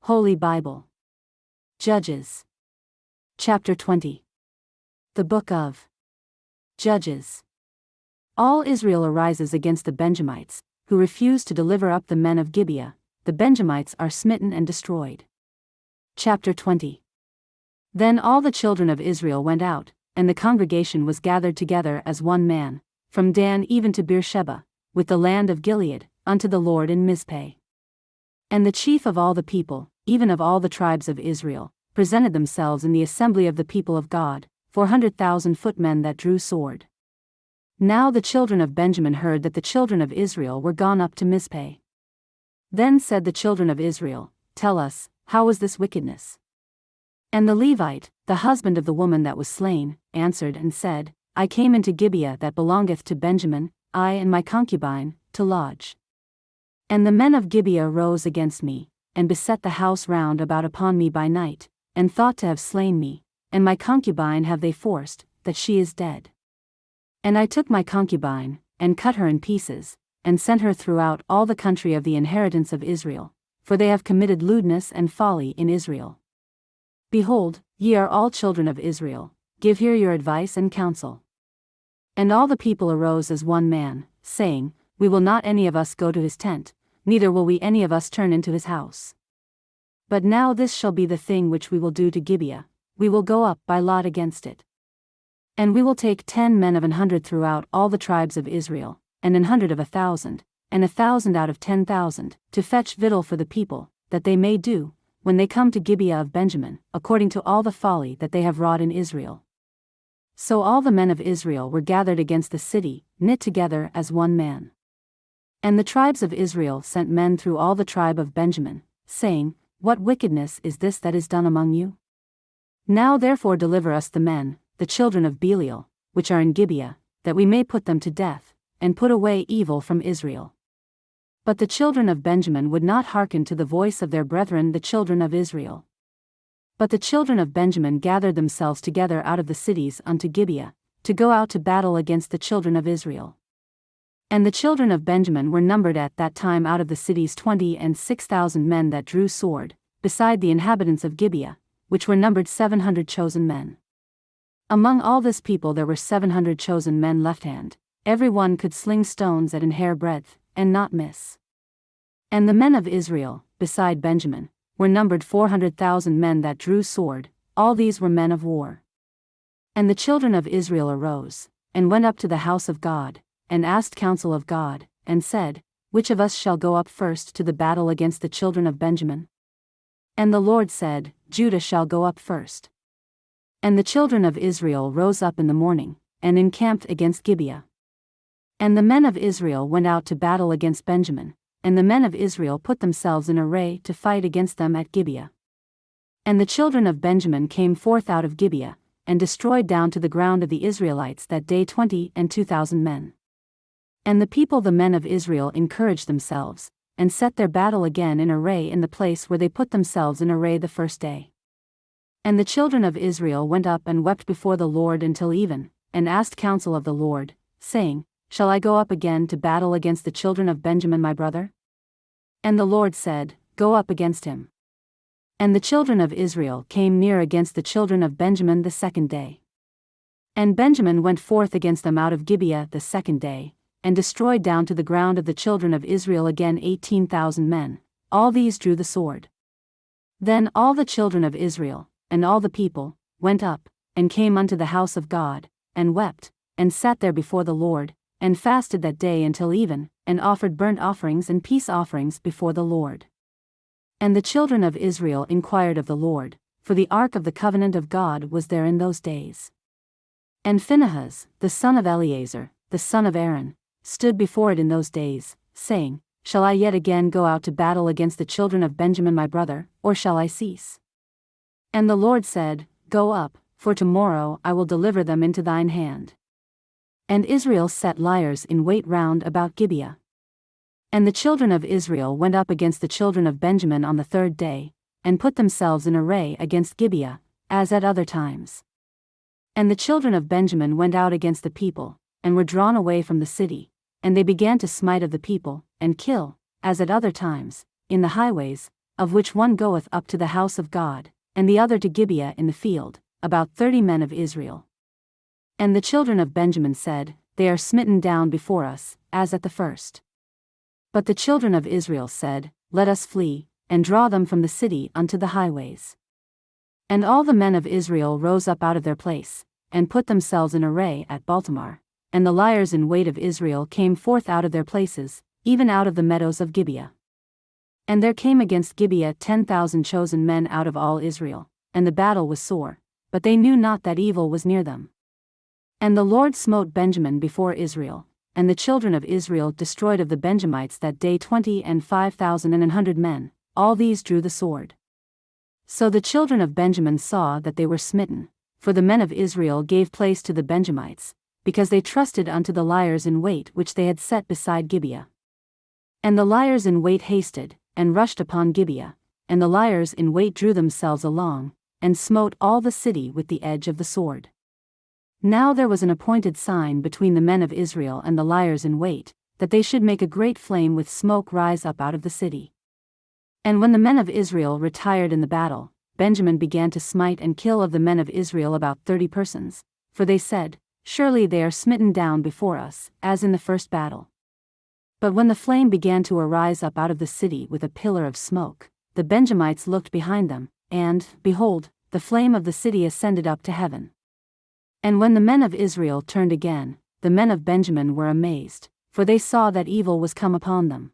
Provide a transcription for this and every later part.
Holy Bible. Judges. Chapter 20. The Book of Judges. All Israel arises against the Benjamites, who refuse to deliver up the men of Gibeah. The Benjamites are smitten and destroyed. Chapter 20. Then all the children of Israel went out, and the congregation was gathered together as one man, from Dan even to Beersheba, with the land of Gilead, unto the Lord in Mizpeh. And the chief of all the people, even of all the tribes of Israel, presented themselves in the assembly of the people of God, 400,000 footmen that drew sword. Now the children of Benjamin heard that the children of Israel were gone up to Mizpeh. Then said the children of Israel, Tell us, how was this wickedness? And the Levite, the husband of the woman that was slain, answered and said, I came into Gibeah that belongeth to Benjamin, I and my concubine, to lodge. And the men of Gibeah rose against me, and beset the house round about upon me by night, and thought to have slain me, and my concubine have they forced, that she is dead. And I took my concubine, and cut her in pieces, and sent her throughout all the country of the inheritance of Israel, for they have committed lewdness and folly in Israel. Behold, ye are all children of Israel, give here your advice and counsel. And all the people arose as one man, saying, We will not any of us go to his tent, neither will we any of us turn into his house. But now this shall be the thing which we will do to Gibeah, we will go up by lot against it. And we will take 10 men of 100 throughout all the tribes of Israel, and 100 of 1,000, and 1,000 out of 10,000, to fetch victual for the people, that they may do, when they come to Gibeah of Benjamin, according to all the folly that they have wrought in Israel. So all the men of Israel were gathered against the city, knit together as one man. And the tribes of Israel sent men through all the tribe of Benjamin, saying, What wickedness is this that is done among you? Now therefore deliver us the men, the children of Belial, which are in Gibeah, that we may put them to death, and put away evil from Israel. But the children of Benjamin would not hearken to the voice of their brethren the children of Israel. But the children of Benjamin gathered themselves together out of the cities unto Gibeah, to go out to battle against the children of Israel. And the children of Benjamin were numbered at that time out of the cities 26,000 men that drew sword, beside the inhabitants of Gibeah, which were numbered 700 chosen men. Among all this people there were 700 chosen men left-hand, every one could sling stones at an hair breadth, and not miss. And the men of Israel, beside Benjamin, were numbered 400,000 men that drew sword, all these were men of war. And the children of Israel arose, and went up to the house of God, and asked counsel of God, and said, Which of us shall go up first to the battle against the children of Benjamin? And the Lord said, Judah shall go up first. And the children of Israel rose up in the morning, and encamped against Gibeah. And the men of Israel went out to battle against Benjamin, and the men of Israel put themselves in array to fight against them at Gibeah. And the children of Benjamin came forth out of Gibeah, and destroyed down to the ground of the Israelites that day 22,000 men. And the people the men of Israel encouraged themselves, and set their battle again in array in the place where they put themselves in array the first day. And the children of Israel went up and wept before the Lord until even, and asked counsel of the Lord, saying, Shall I go up again to battle against the children of Benjamin my brother? And the Lord said, Go up against him. And the children of Israel came near against the children of Benjamin the second day. And Benjamin went forth against them out of Gibeah the second day, and destroyed down to the ground of the children of Israel again 18,000 men, all these drew the sword. Then all the children of Israel, and all the people, went up, and came unto the house of God, and wept, and sat there before the Lord, and fasted that day until even, and offered burnt offerings and peace offerings before the Lord. And the children of Israel inquired of the Lord, for the ark of the covenant of God was there in those days. And Phinehas, the son of Eleazar, the son of Aaron, stood before it in those days, saying, Shall I yet again go out to battle against the children of Benjamin my brother, or shall I cease? And the Lord said, Go up, for tomorrow I will deliver them into thine hand. And Israel set liers in wait round about Gibeah. And the children of Israel went up against the children of Benjamin on the third day, and put themselves in array against Gibeah, as at other times. And the children of Benjamin went out against the people, and were drawn away from the city, and they began to smite of the people, and kill, as at other times, in the highways, of which one goeth up to the house of God, and the other to Gibeah in the field, about 30 men of Israel. And the children of Benjamin said, They are smitten down before us, as at the first. But the children of Israel said, Let us flee, and draw them from the city unto the highways. And all the men of Israel rose up out of their place, and put themselves in array at Baltamar, and the liers in wait of Israel came forth out of their places, even out of the meadows of Gibeah. And there came against Gibeah 10,000 chosen men out of all Israel, and the battle was sore, but they knew not that evil was near them. And the Lord smote Benjamin before Israel, and the children of Israel destroyed of the Benjamites that day 25,100 men, all these drew the sword. So the children of Benjamin saw that they were smitten, for the men of Israel gave place to the Benjamites, because they trusted unto the liers in wait which they had set beside Gibeah. And the liers in wait hasted, and rushed upon Gibeah, and the liers in wait drew themselves along, and smote all the city with the edge of the sword. Now there was an appointed sign between the men of Israel and the liers in wait, that they should make a great flame with smoke rise up out of the city. And when the men of Israel retired in the battle, Benjamin began to smite and kill of the men of Israel about 30 persons, for they said, Surely they are smitten down before us, as in the first battle. But when the flame began to arise up out of the city with a pillar of smoke, the Benjamites looked behind them, and, behold, the flame of the city ascended up to heaven. And when the men of Israel turned again, the men of Benjamin were amazed, for they saw that evil was come upon them.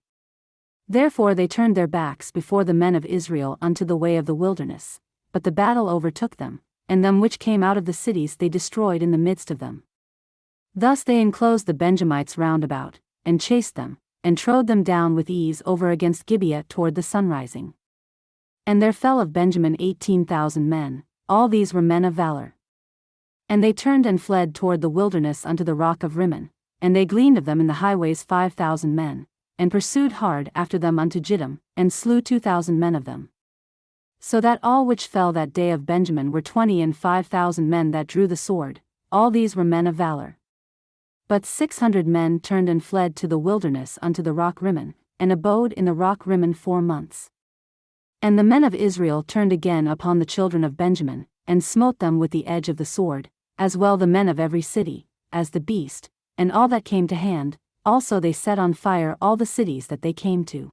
Therefore they turned their backs before the men of Israel unto the way of the wilderness, but the battle overtook them, and them which came out of the cities they destroyed in the midst of them. Thus they enclosed the Benjamites round about, and chased them, and trode them down with ease over against Gibeah toward the sunrising. And there fell of Benjamin 18,000 men, all these were men of valor. And they turned and fled toward the wilderness unto the rock of Rimmon, and they gleaned of them in the highways 5,000 men, and pursued hard after them unto Gibeah, and slew 2,000 men of them. So that all which fell that day of Benjamin were 25,000 men that drew the sword, all these were men of valor. But 600 men turned and fled to the wilderness unto the rock Rimmon, and abode in the rock Rimmon 4 months. And the men of Israel turned again upon the children of Benjamin, and smote them with the edge of the sword, as well the men of every city, as the beast, and all that came to hand. Also they set on fire all the cities that they came to.